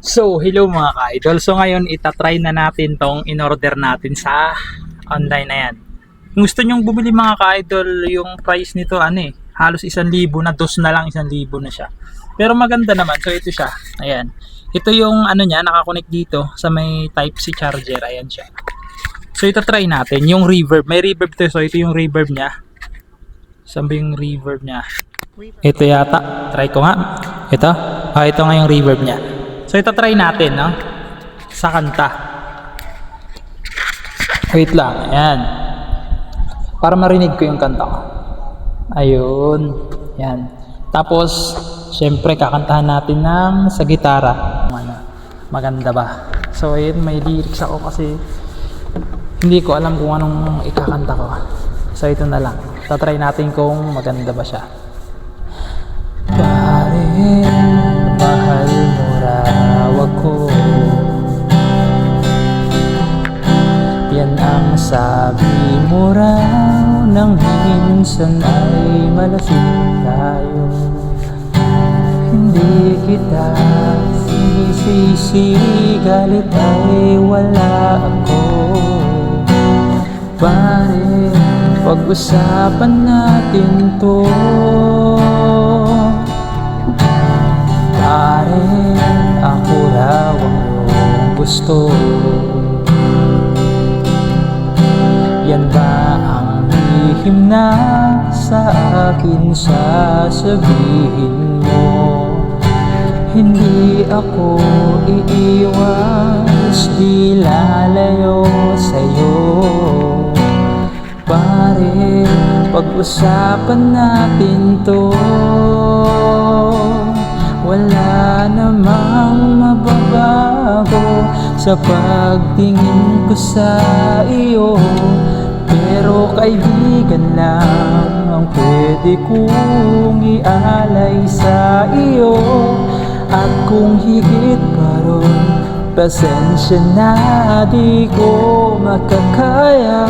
So, hello mga ka-idol. So, ngayon itatry na natin tong in-order natin sa online na yan. Kung gusto nyong bumili mga ka-idol, yung price nito halos 1,000 na, dos na lang, 1,000 na siya. Pero maganda naman. So, ito siya. Ayan. Ito yung niya, nakakonect dito sa may Type-C charger. Ayan siya. So, itatry natin yung reverb. May reverb to. So, ito yung reverb niya. Saan ba yung reverb niya? Ito yata. Try ko nga. Ito. Ito nga yung reverb niya. So ito try natin, no? Sa kanta. Wait lang, ayan. Para marinig ko yung kanta ko. Ayun, ayan. Tapos, syempre kakantahan natin ng sa gitara. Maganda ba? So ayun, may lyrics ako kasi hindi ko alam kung anong ikakanta ko. So ito na lang. Tatry natin kung maganda ba siya. Pare, mahal mo raw ako, yan ang sabi mo raw nang minsan ay malasing tayo. Hindi kita sinisisi, galit ay wala ako. Pare, pag-usapan natin to. Pare, ako raw ang iyong gusto. Yan ba ang lihim na sa akin sasabihin mo? Hindi ako iiwas, di lalayo sa'yo. Pare, pag-usapan natin to. Wala namang mababago sa pagtingin ko sa iyo. Pero kaibigan lang ang pwede kong ialay sa iyo. At kung higit pa ron, pasensya na di ko makakaya.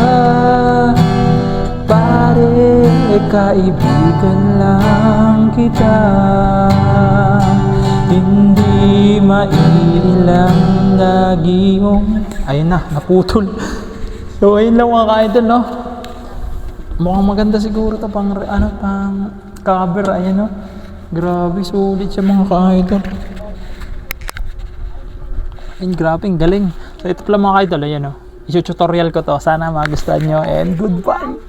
Pare, kaibigan lang kita, hindi mailang lagi mong... Ayun na, naputol. So ayun lang mga ka-idol, no? Mukhang maganda siguro ito pang cover. Ayan, no? Grabe, sulit siya mga ka-idol. Ayun, grabe, galing. So ito pala mga ka-idol, ayan, no? I-tutorial ko to. Sana magustuhan nyo and goodbye!